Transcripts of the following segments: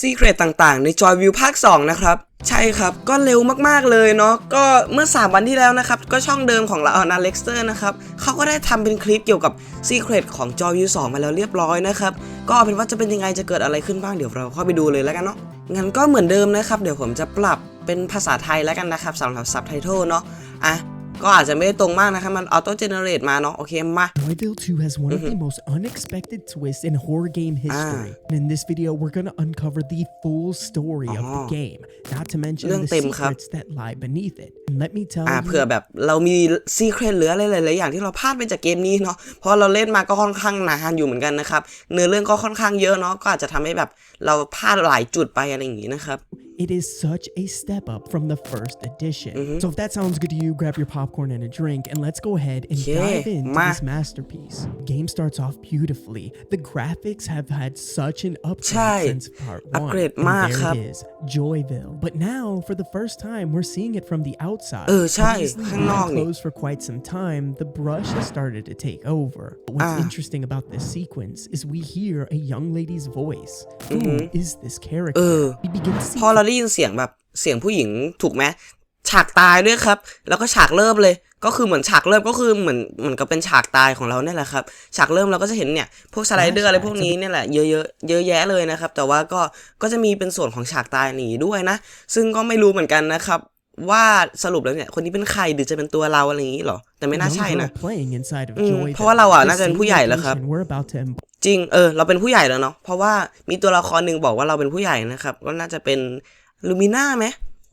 Secret ต่างๆใน Joyville ภาค 2 นะครับใช่ครับก็เร็วมากๆเลยเนาะก็เมื่อ3วันที่แล้วนะครับก็ช่องเดิมของเรานะ Lexter นะครับเขาก็ได้ทำเป็นคลิปเกี่ยวกับ Secret ของ Joyville 2 มาแล้วเรียบร้อยนะครับก็เป็นว่าจะเป็นยังไงจะเกิดอะไรขึ้นบ้างเดี๋ยวเราเข้าไปดูเลยแล้วกันเนาะงั้นก็เหมือนเดิมนะครับเดี๋ยวผมจะปรับเป็นภาษาไทยแล้วกันนะครับสำหรับ Subtitle เนาะก็อาจจะไม่ได้ตรงมากนะครับมัน auto generate มาเนาะโอเคมา Joyville 2 has one of the most unexpected twists in horror game history. And in this video, we're going to uncover the full story of the game, not to mention the secrets that lie beneath it. And let me tell you เผื่อแบบเรามี secret หรืออะไรหลายๆอย่างที่เราพลาดไปจากเกมนี้เนาะเพราะเราเล่นมาก็ค่อนข้างนานอยู่เหมือนกันนะครับเนื้อเรื่องก็ค่อนข้างเยอะเนาะก็อาจจะทำให้แบบเราพลาดหลายจุดไปอะไรอย่างงี้นะครับIt is such a step up from the first edition. So if that sounds good to you, grab your popcorn and a drink, and let's go ahead and dive into this masterpiece. The game starts off beautifully. The graphics have had such an upgrade since part 1. And there it is, Joyville. But now, for the first time, we're seeing it from the outside. Obviously, being closed for quite some time, the brush has started to take over. But what's interesting about this sequence is we hear a young lady's voice. Who is this character? We begin to seeได้ยินเสียงแบบเสียงผู้หญิงถูกไหมฉากตายด้วยครับแล้วก็ฉากเริ่มเลยก็คือเหมือนฉากเริ่มก็คือเหมือนกับเป็นฉากตายของเราเนี่ยแหละครับฉากเริ่มเราก็จะเห็นเนี่ยพวกสไลเดอร์อะไรพวกนี้เนี่ยแหละเยอะแยะเลยนะครับแต่ว่าก็จะมีเป็นส่วนของฉากตายหนีด้วยนะซึ่งก็ไม่รู้เหมือนกันนะครับว่าสรุปแล้วเนี่ยคนนี้เป็นใครหรือจะเป็นตัวเราอะไรอย่างนี้หรอแต่ไม่น่าใช่นะเพราะว่าเราน่าจะเป็นผู้ใหญ่แล้วครับจริงเราเป็นผู้ใหญ่แล้วเนาะเพราะว่ามีตัวละครหนึ่งบอกว่าเราเป็นผู้ใหญ่นะครับก็น่าจะเป็นLumina ไหม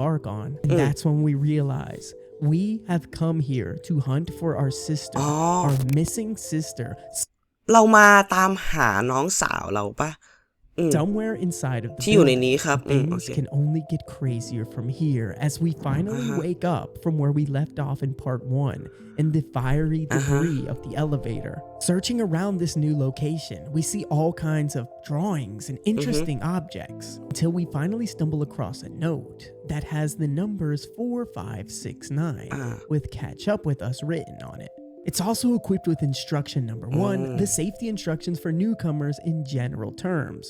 Argon and that's when we realize we have come here to hunt for our sister our missing sister เรามาตามหาน้องสาวเราปะSomewhere inside of the ที่อยู่ในนี้ครับ things can only get crazier from here as we finally wake up from where we left off in part 1 in the fiery debris of the elevator. Searching around this new location, we see all kinds of drawings and interesting objects until we finally stumble across a note that has the numbers 4569 with "Catch up with us" written on it. It's also equipped with instruction number 1, the safety instructions for newcomers in general terms,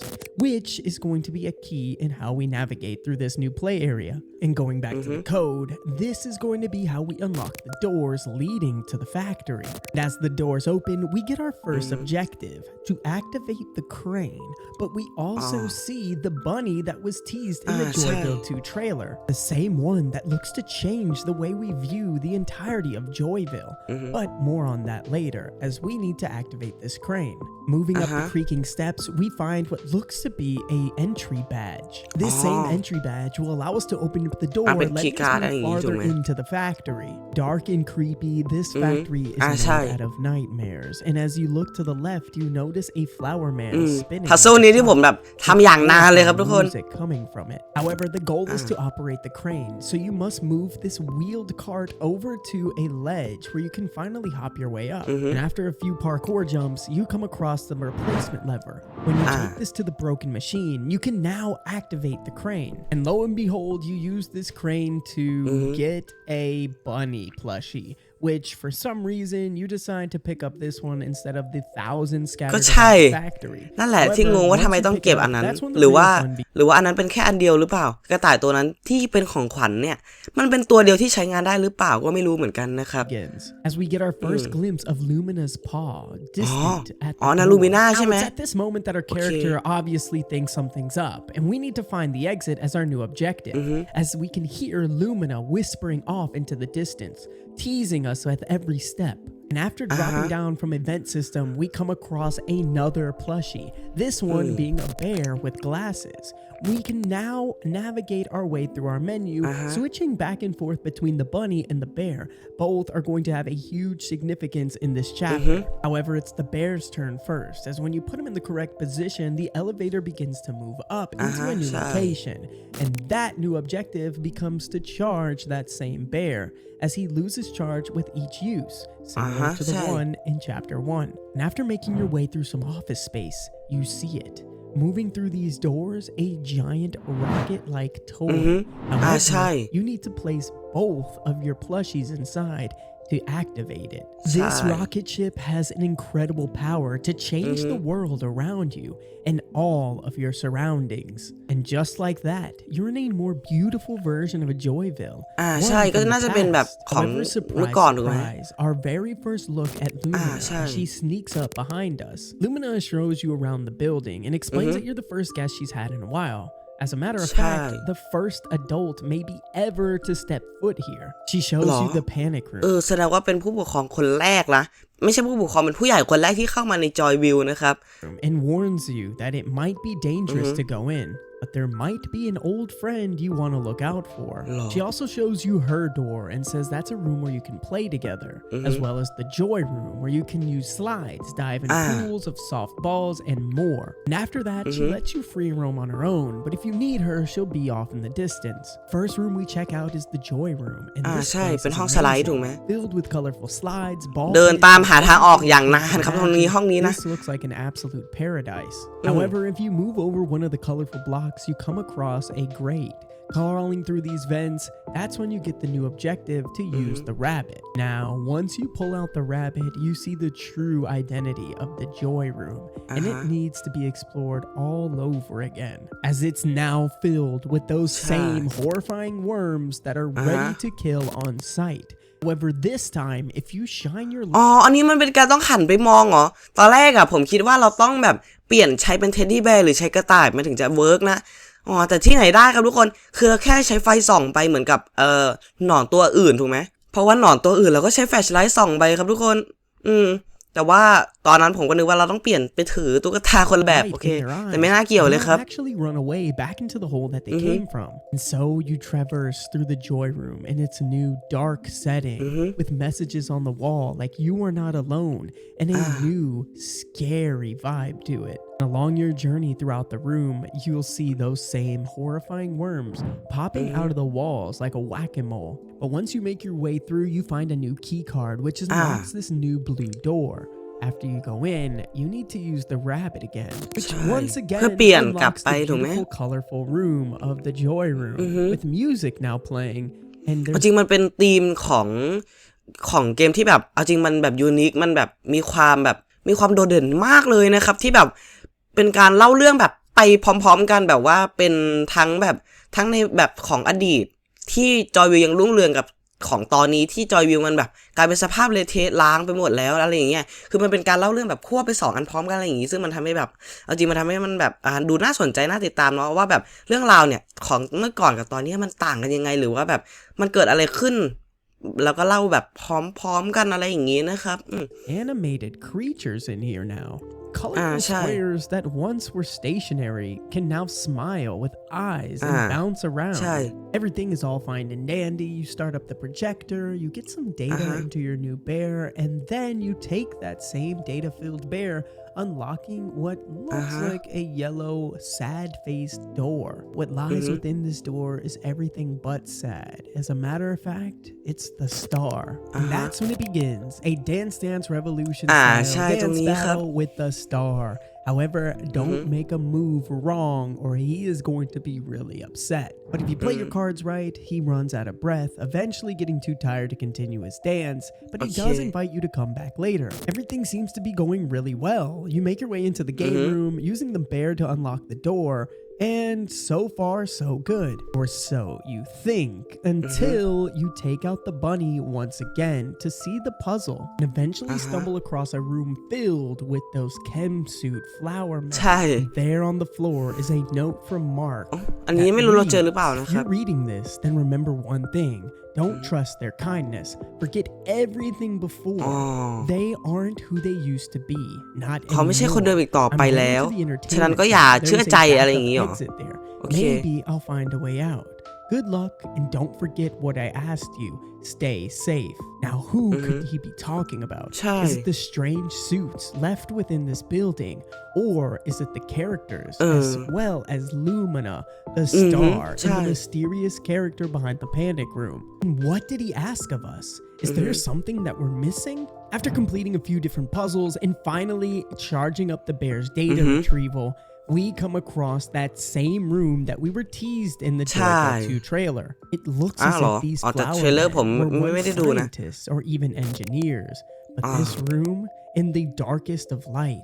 which is going to be a key in how we navigate through this new play area. And going back to the code, this is going to be how we unlock the doors leading to the factory. And as the doors open, we get our first objective, to activate the crane, but we also see the bunny that was teased in the Joyville 2 trailer, the same one that looks to change the way we view the entirety of Joyville. But more on that later, as we need to activate this crane. Moving up the creaking steps, we find what looks to be an entry badge. This same entry badge will allow us to open up the door, letting us move farther into the factory. Dark and creepy, this factory is made out of nightmares. And as you look to the left, you notice a flower man spinning. พัซเซิลนี้ที่ผมแบบทำอย่างนานเลยครับทุกคน Music coming from it. However, the goal is to operate the crane, so you must move this wheeled cart over to a ledge where you can finally hop your way up. And after a few parkour jumps, you come across the replacement lever. When you take this to the broken machine, you can now activate the crane. And lo and behold, you use this crane to get a bunny plushie, which for some reason you decide to pick up this one instead of the 1,000 scattered around the factory. นั่นแหละที่งงว่าทำไมต้องเก็บอันนั้นหรือว่าอันนั้นเป็นแค่อันเดียวหรือเปล่ากระต่ายตัวนั้นที่เป็นของขวัญเนี่ยมันเป็นตัวเดียวที่ใช้งานได้หรือเปล่าก็ไม่รู้เหมือนกันนะครับ As we get our first glimpse of Lumina's paw distant at the door. Lumina ใช่ไหม It's at this moment that our character obviously thinks something's up, and we need to find the exit as our new objective, as we can hear Lumina whispering off into the distance, teasing us with every step. And after dropping down from a vent system, we come across another plushie, this one being a bear with glasses. We can now navigate our way through our menu, switching back and forth between the bunny and the bear. Both are going to have a huge significance in this chapter. However, it's the bear's turn first, as when you put him in the correct position, the elevator begins to move up into a new location. And that new objective becomes to charge that same bear, as he loses charge with each use, similar to the one in chapter 1. And after making your way through some office space, you see it. Moving through these doors, a giant rocket-like toy. However, you need to place both of your plushies inside, to activate it. This rocket ship has an incredible power to change the world around you and all of your surroundings. And just like that, you're in a more beautiful version of a Joyville. ใช่ก็น่าจะเป็นแบบของเมื่อก่อนถูกไหม Our very first look at Lumina as she sneaks up behind us. Lumina shows you around the building and explains that you're the first guest she's had in a while. As a matter of fact, the first adult maybe ever to step foot here. She shows you the panic room. แสดงว่าเป็นผู้ปกครองคนแรกนะไม่ใช่ผู้ปกครองเป็นผู้ใหญ่คนแรกที่เข้ามาใน Joyville นะครับ And warns you that it might be dangerous to go in. But there might be an old friend you want to look out for. She also shows you her door and says that's a room where you can play together, as well as the joy room where you can use slides, dive in pools of soft balls, and more. And after that, she lets you free roam on her own, but if you need her, she'll be off in the distance. First room we check out is the joy room, and this place is amazing, filled with colorful slides, balls. เดินตามหาทางออกอย่างนานครับห้องนี้นะ This looks like an absolute paradise. However, if you move over one of the colorful blocks, you come across a grate. Crawling through these vents, that's when you get the new objective to use the rabbit. Now, once you pull out the rabbit, you see the true identity of the joy room, and it needs to be explored all over again, as it's now filled with those same horrifying worms that are ready to kill on sight. However, this time, if you shine your light... อันนี้มันเป็นการต้องหันไปมองเหรอตอนแรกผมคิดว่าเราต้องแบบเปลี่ยนใช้เป็นเท็ดดี้แบร์หรือใช้กระต่ายมันถึงจะเวิร์กนะแต่ที่ไหนได้ครับทุกคนคือเราแค่ใช้ไฟส่องไปเหมือนกับหนอนตัวอื่นถูกไหมเพราะว่าหนอนตัวอื่นเราก็ใช้แฟลชไลท์ส่องไปครับทุกคนแต่ว่าตอนนั้นผมก็นึกว่าเราต้องเปลี่ยนไปถือตุ๊กตาคนละแบบโอเคแต่ไม่น่าเกี่ยวเลยครับ actually run away back into the hole that they came from. And so you traverse through the joy room in its new dark setting with messages on the wall like you are not alone and a new scary vibe to it. Along your journey throughout the room, you'll see those same horrifying worms popping out of the walls like a whack-a-mole. But once you make your way through, you find a new key card which unlocks this new blue door. After you go in, you need to use the rabbit again, which once again unlocks the beautiful, colorful room of the joy room with music now playing. And จริงมันเป็นธีมของเกมที่แบบเอาจริงมันแบบยูนิคมันแบบมีความโดดเด่นมากเลยนะครับที่แบบเป็นการเล่าเรื่องแบบไปพร้อมๆกันแบบว่าเป็นทั้งในแบบของอดีตที่จอยวิวยังรุ่งเรืองกับของตอนนี้ที่จอยวิวมันแบบกลายเป็นสภาพเละเทะล้างไปหมดแล้วอะไรอย่างเงี้ยคือมันเป็นการเล่าเรื่องแบบควบไป2อันพร้อมกันอะไรอย่างงี้ซึ่งมันทำให้แบบเอาจริงมันทำให้มันแบบดูน่าสนใจน่าติดตามเนาะว่าแบบเรื่องราวเนี่ยของเมื่อก่อนกับตอนนี้มันต่างกันยังไงหรือว่าแบบมันเกิดอะไรขึ้นแล้วก็เล่าแบบพร้อมกันอะไรอย่างงี้นะครับ Animated creatures in here now. Colorful squares that once were stationary can now smile with eyes and bounce around. Everything is all fine and dandy. You start up the projector, you get some data into your new bear, and then you take that same data-filled bear, unlocking what looks like a yellow, sad-faced door. What lies within this door is everything but sad. As a matter of fact, it's the star. And that's when it begins. A Dance Dance Revolution style dance battle with the star. However, don't make a move wrong or he is going to be really upset. But if you play your cards right, he runs out of breath, eventually getting too tired to continue his dance, but he does invite you to come back later. Everything seems to be going really well. You make your way into the game room, using the bear to unlock the door, and so far so good, or so you think, until you take out the bunny once again to see the puzzle and eventually stumble across a room filled with those chem suit flower men. There on the floor is a note from Mark. If you're reading this, then remember one thing. Don't trust their kindness. Forget everything before. They aren't who they used to be. Not anymore. เขาไม่ใช่คนเดิมอีกต่อไปแล้วฉะนั้นก็อย่าเชื่อใจอะไรอย่างงี้หรอ Maybe I'll find a way out. Good luck, and don't forget what I asked you. Stay safe. Now, who could he be talking about? Is it the strange suits left within this building? Or is it the characters, as well as Lumina, the star, and the mysterious character behind the panic room? And what did he ask of us? Is there something that we're missing? After completing a few different puzzles and finally charging up the bear's data retrieval, we come across that same room that we were teased in the Joyville 2 trailer. It looks as if these flower men were once scientists or even engineers, but this room in the darkest of light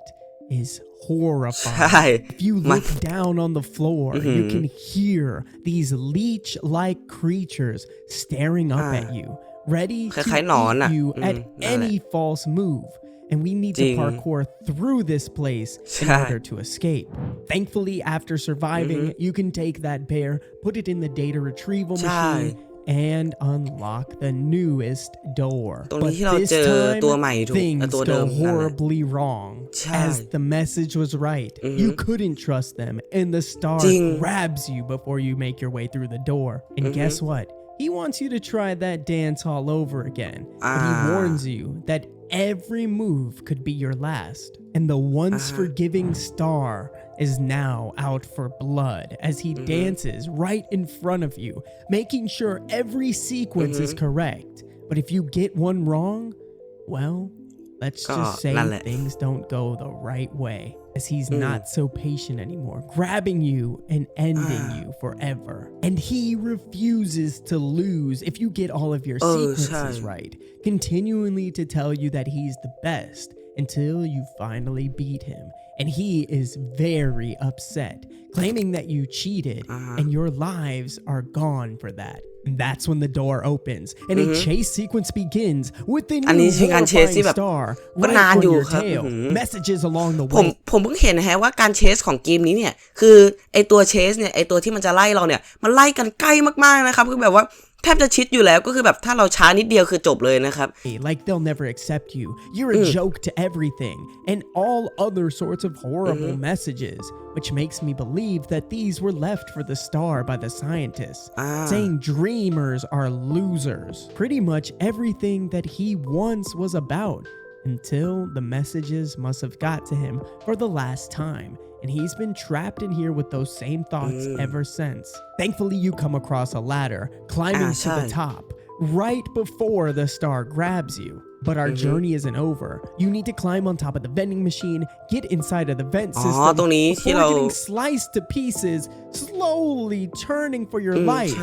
is horrifying. If you look down on the floor, you can hear these leech-like creatures staring up at you, ready to eat you at any false move. And we need to parkour through this place in order to escape. Thankfully, after surviving, you can take that bear, put it in the data retrieval machine, and unlock the newest door. But this time, things go horribly wrong. As the message was right, you couldn't trust them, and the star grabs you before you make your way through the door. And guess what? He wants you to try that dance all over again. But he warns you that every move could be your last. And the once forgiving star is now out for blood as he dances right in front of you, making sure every sequence is correct. But if you get one wrong, well, let's just say things don't go the right way, as he's not so patient anymore, grabbing you and ending you forever. And he refuses to lose if you get all of your sequences right, continually to tell you that he's the best until you finally beat him. And he is very upset, claiming that you cheated and your lives are gone for that. And that's when the door opens and a chase sequence begins with the new horrifying star right on your tail. Messages along the way. ผมเพิ่งเห็นนะฮะว่าการเชสของเกมนี้เนี่ยคือไอตัวเชสเนี่ยไอตัวที่มันจะไล่เราเนี่ยมันไล่กันใกล้มากๆนะครับคือแบบว่าแทบจะชิดอยู่แล้วก็คือแบบถ้าเราช้านิดเดียวคือจบเลยนะครับ Like they'll never accept you. You're a joke to everything and all other sorts of horrible messages, which makes me believe that these were left for the star by the scientists, saying dreamers are losers. Pretty much everything that he once was about, until the messages must have got to him for the last time. And he's been trapped in here with those same thoughts ever since. Thankfully, you come across a ladder, climbing to the top, right before the star grabs you. But our journey isn't over. You need to climb on top of the vending machine, get inside of the vent system before getting sliced to pieces, slowly turning for your life.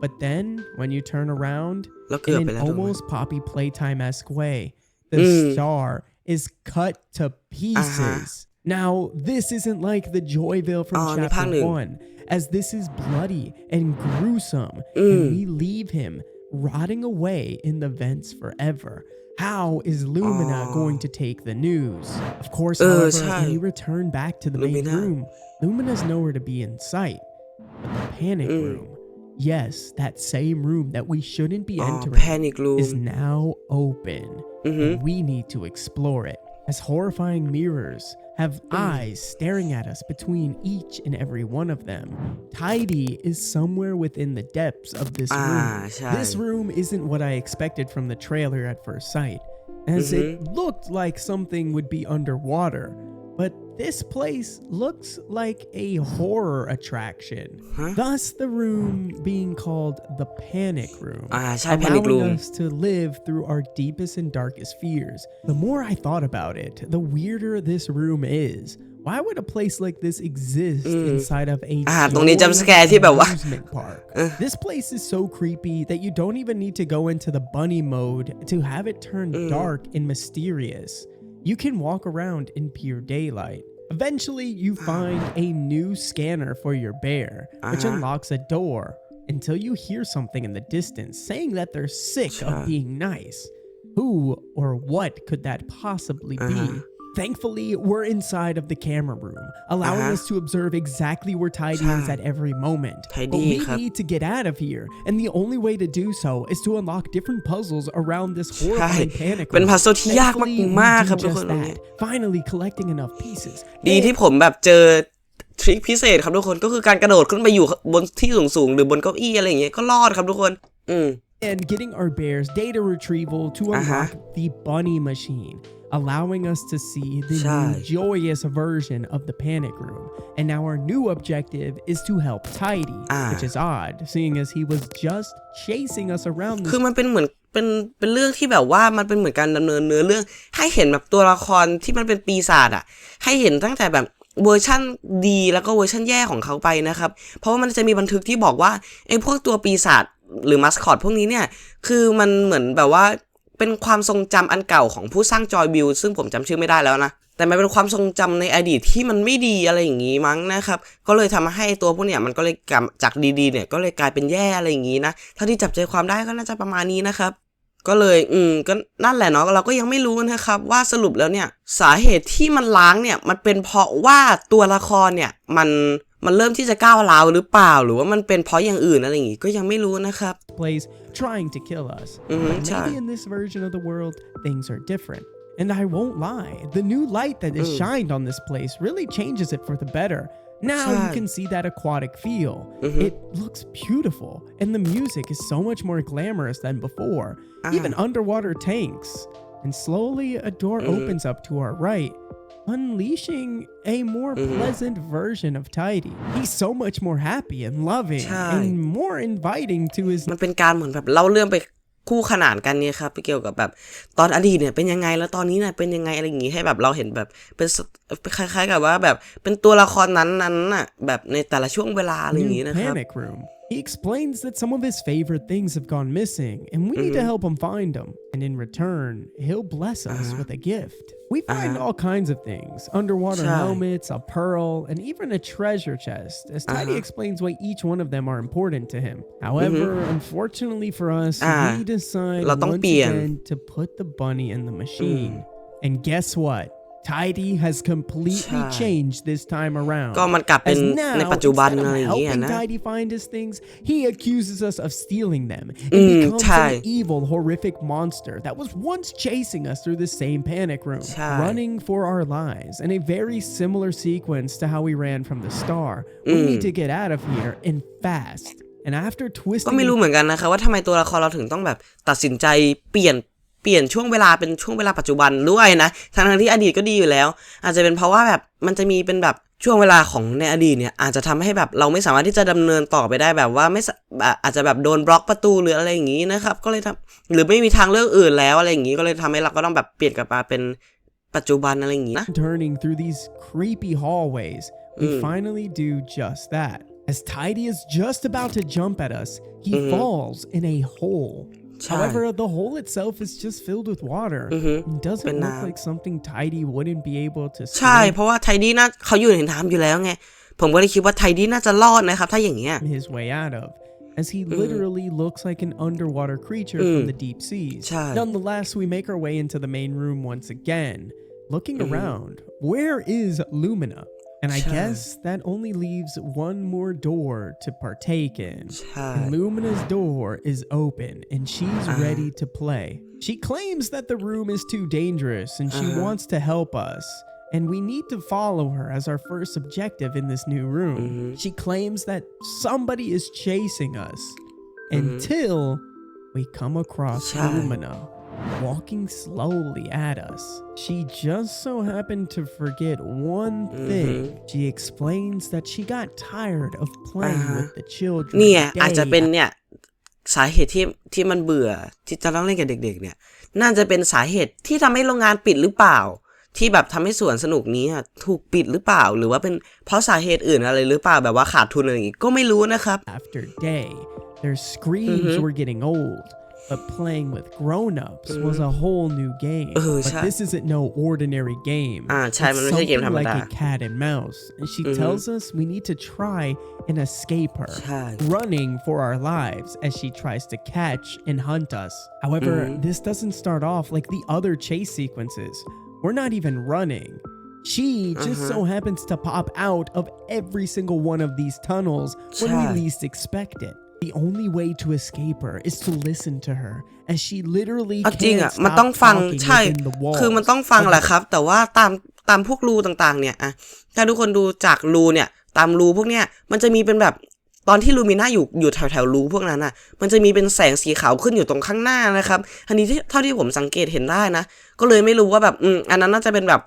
But then, when you turn around, in an almost Poppy Playtime-esque way, the star is cut to pieces. Now, this isn't like the Joyville from Chapter 1, as this is bloody and gruesome, and we leave him rotting away in the vents forever. How is Lumina going to take the news? Of course, however, when you return back to the main room, Lumina's nowhere to be in sight. But the panic room, yes, that same room that we shouldn't be entering, is now open, and we need to explore it. As horrifying mirrors have eyes staring at us between each and every one of them. Tidy is somewhere within the depths of this room. This room isn't what I expected from the trailer at first sight, as it looked like something would be underwater. But this place looks like a horror attraction. Thus the room being called the Panic Room, allowing us to live through our deepest and darkest fears. The more I thought about it, the weirder this room is. Why would a place like this exist inside of a amusement park? This place is so creepy that you don't even need to go into the bunny mode to have it turn dark and mysterious. You can walk around in pure daylight. Eventually, you find a new scanner for your bear, which unlocks a door, until you hear something in the distance saying that they're sick of being nice. Who or what could that possibly be? Thankfully, we're inside of the camera room, allowing us to observe exactly where Tidy is at every moment. But we need to get out of here, and the only way to do so is to unlock different puzzles around this horrifying panic room. เป็นพัซเซิลที่ยากมากๆครับทุกคน Finally collecting enough pieces. ดีที่ผมแบบเจอทริคพิเศษครับทุกคนก็คือการกระโดดขึ้นไปอยู่บนที่สูงๆหรือบนเก้าอี้อะไรอย่างเงี้ยก็รอดครับทุกคนAnd getting our bear's data retrieval to unlock the bunny machine, allowing us to see the new joyous version of the panic room. And now our new objective is to help Tidy, which is odd, seeing as he was just chasing us around this. คือมันเป็นเหมือนเป็นเรื่องที่แบบว่ามันเป็นเหมือนการดำเนินเนื้อเรื่องให้เห็นแบบตัวละครที่มันเป็นปีศาจอ่ะให้เห็นตั้งแต่แบบ เวอร์ชั่นดีแล้วก็เวอร์ชั่นแย่ของเขาไปนะครับเพราะว่ามันจะมีบันทึกที่บอกว่าไอ้พวกตัวปีศาจหรือมัสคอตพวกนี้เนี่ยคือมันเหมือนแบบว่าเป็นความทรงจำอันเก่าของผู้สร้าง Joyville ซึ่งผมจำชื่อไม่ได้แล้วนะแต่มันเป็นความทรงจำในอดีตที่มันไม่ดีอะไรอย่างงี้มั้งนะครับก็เลยทำให้ตัวพวกเนี่ยมันก็เลยจากดีๆเนี่ยก็เลยกลายเป็นแย่อะไรอย่างงี้นะถ้าที่จับใจความได้ก็น่าจะประมาณนี้นะครับก็เลยก็นั่นแหละเนาะเราก็ยังไม่รู้นะครับว่าสรุปแล้วเนี่ยสาเหตุที่มันล้างเนี่ยมันเป็นเพราะว่าตัวละครเนี่ยมันเริ่มที่จะก้าวร้าวหรือเปล่าหรือว่ามันเป็นเพราะอย่างอื่นอะไรอย่างงี้ก็ยังไม่รู้นะครับ place trying to kill us. Maybe in this version of the world, things are different. And I won't lie, the new light that is shined on this place really changes it for the better. Now you can see that aquatic feel. It looks beautiful, and the music is so much more glamorous than before. Even underwater tanks. And slowly a door opens up to our right, unleashing a more pleasant version of Tidy. He's so much more happy and loving and more inviting to his มันเป็นการเหมือนแบบเล่าเรื่องไปคู่ขนานกันเนี่ยครับเกี่ยวกับแบบตอนอดีตเนี่ยเป็นยังไงแล้วตอนนี้เนี่ยเป็นยังไงอะไรอย่างงี้ให้แบบเราเห็นแบบเป็นคล้ายๆกับว่าแบบเป็นตัวละครนั้นน่ะแบบในแต่ละช่วงเวลาอะไรอย่างงี้นะครับ panic room. He explains that some of his favorite things have gone missing and we need to help him find them. And in return, he'll bless us with a gift. We find all kinds of things, underwater helmets, a pearl, and even a treasure chest, as Tidy explains why each one of them are important to him. However, unfortunately for us, we decide once again to put the bunny in the machine. And guess what? Tidy has completely changed this time around. ก็มันกลับเป็นในปัจจุบันอะไรอย่างเงี้ยนะ Tidy find his things, he accuses us of stealing them and becomes an evil, horrific monster that was once chasing us through the same panic room, running for our lives. In a very similar sequence to how we ran from the star, we need to get out of here and fast. And after twisting ก็ไม่รู้เหมือนกันนะคะว่าทำไมตัวละครเราถึงต้องแบบตัดสินใจเปลี่ยนช่วงเวลาเป็นช่วงเวลาปัจจุบันด้วยนะทั้งที่อดีตก็ดีอยู่แล้วอาจจะเป็นเพราะว่าแบบมันจะมีเป็นแบบช่วงเวลาของในอดีตเนี่ยอาจจะทำให้แบบเราไม่สามารถที่จะดำเนินต่อไปได้แบบว่าไม่อาจจะแบบโดนบล็อกประตูหรืออะไรอย่างงี้นะครับก็เลยทำหรือไม่มีทางเลือกอื่นแล้วอะไรอย่างงี้ก็เลยทำให้เราก็ต้องแบบเปลี่ยนกลับมาเป็นปัจจุบันอะไรอย่างงี้นะ Turning through these creepy hallways, we finally do just that. As Tidy is just about to jump at us, he falls in a hole.However, the hole itself is just filled with water. It doesn't look like something Tidy wouldn't be able to swim. ใช่เพราะว่า Tidy น่าเขาอยู่ในน้ำอยู่แล้วไงผมก็เลยคิดว่า Tidy น่าจะรอดนะครับถ้าอย่างเงี้ย his way out of, as he literally looks like an underwater creature from the deep seas. Nonetheless, we make our way into the main room once again. Looking around, where is Lumina?And I guess that only leaves one more door to partake in. And Lumina's door is open and she's ready to play. She claims that the room is too dangerous and she wants to help us. And we need to follow her as our first objective in this new room. She claims that somebody is chasing us until we come across Lumina.Walking slowly at us. She just so happened to forget one thing. She explains that she got tired of playing with the children. เนี่ยอาจจะเป็นเนี่ยสาเหตุที่มันเบื่อที่จะต้องเล่นกับเด็กๆเนี่ยน่าจะเป็นสาเหตุที่ทำให้โรงงานปิดหรือเปล่าที่แบบทำให้สวนสนุกนี้ถูกปิดหรือเปล่าหรือว่าเป็นเพราะสาเหตุอื่นอะไรหรือเปล่าแบบว่าขาดทุนอะไรอย่างงี้ก็ไม่รู้นะครับ After day, their screams were getting old.But playing with grown-ups was a whole new game. But this isn't no ordinary game. It's something like a cat and mouse. And she tells us we need to try and escape her, running for our lives as she tries to catch and hunt us. However, this doesn't start off like the other chase sequences. We're not even running. She just so happens to pop out of every single one of these tunnels when we least expect it.The only way to escape her is to listen to her, as she literally can't stop talking within the walls. คือมันต้องฟังแหละครับแต่ว่าตามพวกรูต่างๆเนี่ยถ้าทุกคนดูจากรูเนี่ยตามรูพวกเนี้ยมันจะมีเป็นแบบตอนที่ลูมิน่าอยู่แถวรูพวกนั้นมันจะมีเป็นแสงสีขาวขึ้นอยู่ตรงข้างหน้านะครับอันนี้เท่าที่ผมสังเกตเห็นได้นะก็เลยไม่รู้ว่าแบบอันนั้นน่าจะเป็นแบบ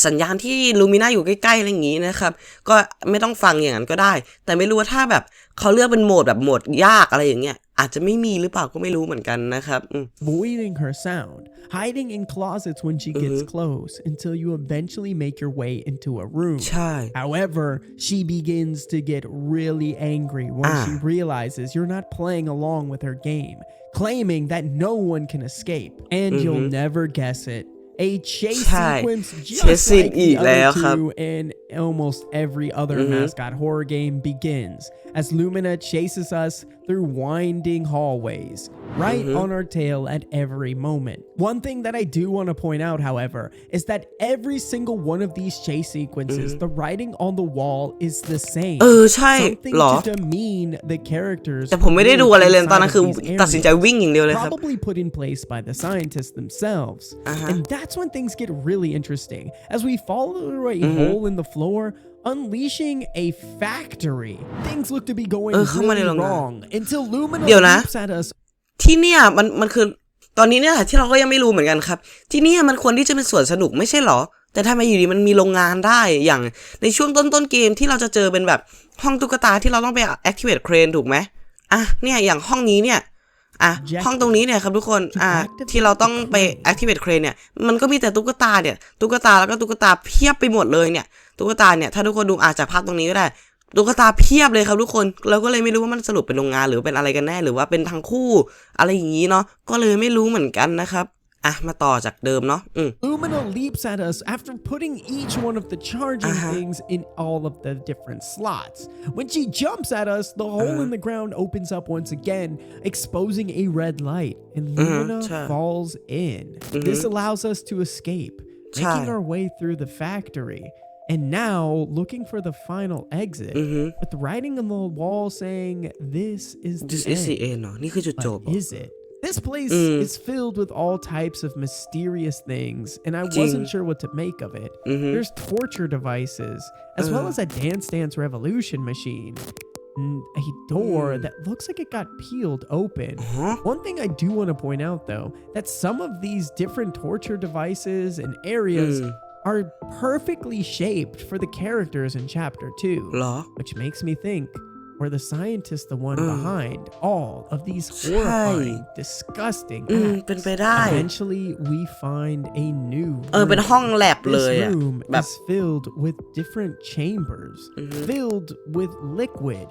สัญญาณที่ลูมิน่าอยู่ใกล้ๆอะไรอย่างงี้นะครับก็ไม่ต้องฟังอย่างนั้นก็ได้แต่ไม่รู้ว่าถ้าแบบเขาเลือกเป็นโหมดแบบโหมดยากอะไรอย่างเงี้ยอาจจะไม่มีหรือเปล่าก็ไม่รู้เหมือนกันนะครับAvoiding her sound, hiding in closets when she gets close until you eventually make your way into a room. ใช่ However, she begins to get really angry when she realizes you're not playing along with her game, claiming that no one can escape. And you'll never guess it.A chase sequence just like the other two and almost every other mascot horror game begins as Lumina chases us through winding hallways, right on our tail at every moment. One thing that I do want to point out, however, is that every single one of these chase sequences, the writing on the wall is the same. ใช่หรอ Something to demean the characters. แต่ผมไม่ได้ดูอะไรเลยตอนนั้นคือตัดสินใจวิ่งอย่างเดียวเลยครับ Probably put in place by the scientists themselves. And that's when things get really interesting as we follow a hole in the floor unleashing a factory. Things look to be going really wrong until Lumina leaps at us. ที่เนี่ยมันคือตอนนี้เนี่ยที่เราก็ยังไม่รู้เหมือนกันครับที่เนี่ยมันควรที่จะเป็นสวนสนุกไม่ใช่หรอแต่ทำไมอยู่ดีมันมีโรงงานได้อย่างในช่วงต้นเกมที่เราจะเจอเป็นแบบห้องตุ๊กตาที่เราต้องไป activate crane ถูกไหมเนี่ยอย่างห้องนี้เนี่ยห้องตรงนี้เนี่ยครับทุกคนที่เราต้องไป activate crane เนี่ยมันก็มีแต่ตุ๊กตาเนี่ยตุ๊กตาแล้วก็ตุ๊กตาเพียบไปหมดเลยเนี่ยตุ๊กตาเนี่ยถ้าทุกคนดูจากภาพตรงนี้ก็ได้ตุ๊กตาเพียบเลยครับทุกคนเราก็เลยไม่รู้ว่ามันสรุปเป็นโรงงานหรือเป็นอะไรกันแน่หรือว่าเป็นทั้งคู่อะไรอย่างนี้เนาะก็เลยไม่รู้เหมือนกันนะครับมาต่อจากเดิมเนาะLumina leaps at us after putting each one of the charging things in all of the different slots. When she jumps at us, the hole in the ground opens up once again, exposing a red light, and Lumina falls in. This allows us to escape, making our way through the factory.And now, looking for the final exit, with writing on the wall saying, "This is the end." นี่คือจุดจบ Is it? This place is filled with all types of mysterious things, and I wasn't sure what to make of it. There's torture devices, as well as a Dance Dance Revolution machine. A door that looks like it got peeled open. One thing I do want to point out, though, that some of these different torture devices and areas are perfectly shaped for the characters in Chapter 2, which makes me think, were the scientists the one behind all of these horrifying, disgusting acts? Eventually, we find a new room. เป็นห้องแลบเลย This room is filled with different chambers, filled with liquid,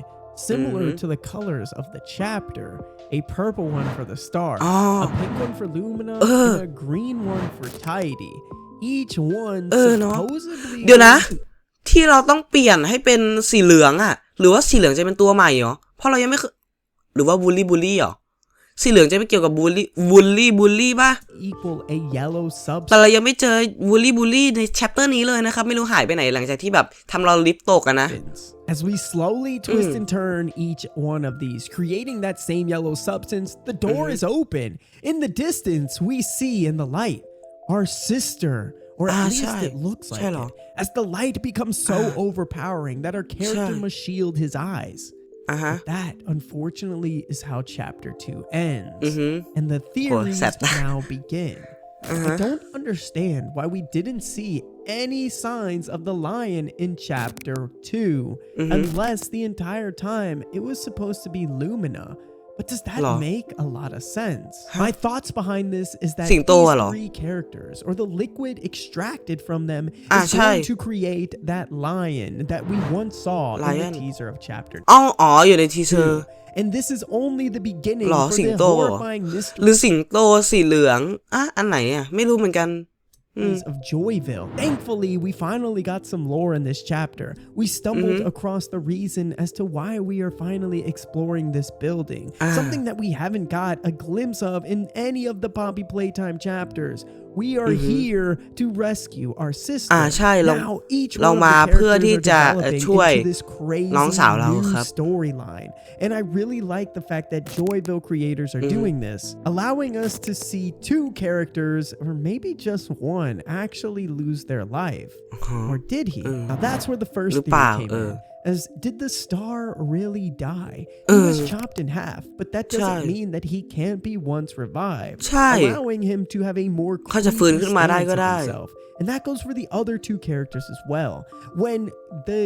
similar to the colors of the chapter. A purple one for the star, a pink one for Lumina, and a green one for Tidy.Each one supposedly เดี๋ยวนะที่เราต้องเปลี่ยนให้เป็นสีเหลืองหรือว่าสีเหลืองจะเป็นตัวใหม่เหรอเพราะเรายังไม่หรือว่าบูลลี่เหรอสีเหลืองจะไม่เกี่ยวกับบูลลี่ป่ะ equal a yellow substance แต่เรายังไม่เจอบูลลี่ใน chapter นี้เลยนะครับไม่รู้หายไปไหนหลังจากที่แบบทำเราลิฟต์ตกนะAs we slowly twist and turn each one of these, creating that same yellow substance, the door is open. In the distance, we see in the light.Our sister, or at least it looks like it, as the light becomes so overpowering that our character must shield his eyes. That, unfortunately, is how Chapter 2 ends. And the theories now begin. I don't understand why we didn't see any signs of the lion in Chapter 2, unless the entire time it was supposed to be Lumina.But does that make a lot of sense? My thoughts behind this is that these three characters, or the liquid extracted from them, is going to create that lion that we once saw in the teaser of Chapter 2. อยู่ในทีเซอร์ And this is only the beginning for the horrifying mystery. หรือสิงโตสีเหลืองอันไหนไม่รู้เหมือนกันof Joyville. Thankfully, we finally got some lore in this chapter. We stumbled across the reason as to why we are finally exploring this building. Something that we haven't got a glimpse of in any of the Poppy Playtime chapters. We are here to rescue our sister. ใช่ Now, each เรา one of มา the เพื่อที่ characters จะ are developing ช่วย into this crazy น้องสาวเรา new ครับ storyline. And I really like the fact that Joyville creators are doing this, allowing us to see two characters, or maybe just one, actually lose their life. Or did he? Now that's where the first theory came in. as did the star really die? He was chopped in half, but that doesn't mean that he can't be once revived, allowing him to have a more creepy stance of himself. And that goes for the other two characters as well. When the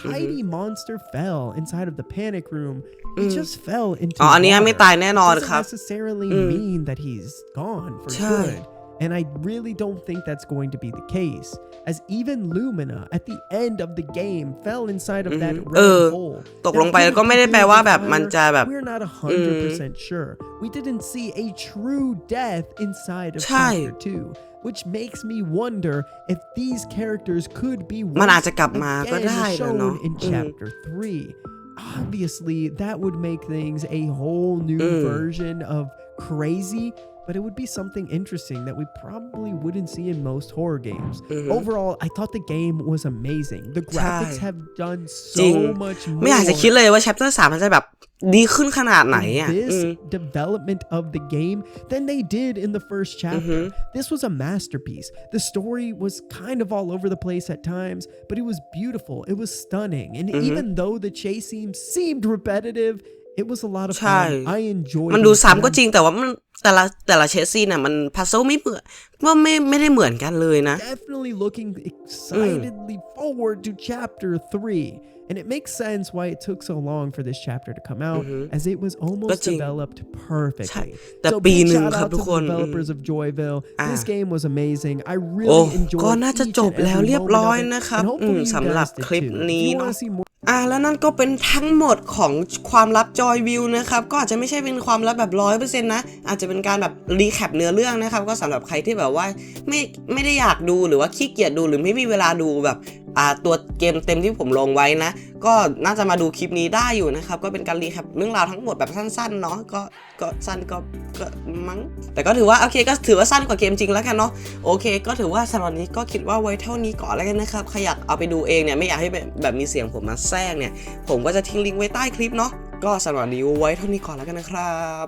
tiny monster fell inside of the panic room, he just fell into water. It doesn't necessarily mean that he's gone for good. And I really don't think that's going to be the case, as even Lumina at the end of the game fell inside of that red hole. ตกลงไปก็ไม่ได้แปลว่าแบบมันจะแบบ We're not 100% sure. We didn't see a true death inside of chapter 2, which makes me wonder if these characters could be once again shown in chapter 3.Obviously, that would make things a whole new version of crazy, but it would be something interesting that we probably wouldn't see in most horror games. Overall, I thought the game was amazing. The graphics have done so much more. ไม่อยากจะคิดเลยว่า chapter 3 มันจะแบบดีขึ้นขนาดไหนอ่ะ This development of the game than they did in the first chapter. This was a masterpiece. The story was kind of all over the place at times, but it was beautiful. It was stunning. And even though the chase scenes seemed repetitive, it was a lot of fun. I enjoyed it. มันดูซ้ำก็จริงแต่ว่ามันแต่ละเชสซี่น่ะมันพัซเซิลไม่เหมือนว่าไม่ได้เหมือนกันเลยนะ Definitely looking excitedly forward to chapter 3.And it makes sense why it took so long for this chapter to come out, as it was almost developed perfectly. So big shout out to the developers of Joyville. This game was amazing. I really enjoyed ก็น่าจะจบแล้วเรียบร้อยนะครับสำหรับคลิปนี้เนาะแล้วนั่นก็เป็นทั้งหมดของความลับ Joyville นะครับก็อาจจะไม่ใช่เป็นความลับแบบ 100% นะอาจจะเป็นการแบบรีแคปเนื้อเรื่องนะครับก็สำหรับใครที่แบบว่าไม่ได้อยากดูหรือว่าขี้เกียจดูหรือไม่มีเวลาดูแบบตัวเกมเต็มที่ผมลงไว้นะก็น่าจะมาดูคลิปนี้ได้อยู่นะครับก็เป็นการรีแคปเรื่องราวทั้งหมดแบบสั้นๆเนาะก็สั้นก็มั้งแต่ก็ถือว่าโอเคก็ถือว่าสั้นกว่าเกมจริงแล้วกันเนาะโอเคก็ถือว่าสำหรับนี้ก็คิดว่าไว้เท่านี้ก่อนแล้วกันนะครับใครอยากเอาไปดูเองเนี่ยไม่อยากให้แบบมีเสียงผมมาแทรกเนี่ยผมก็จะทิ้งลิงก์ไว้ใต้คลิปเนาะก็สำหรับนี้ไว้เท่านี้ก่อนแล้วกันนะครับ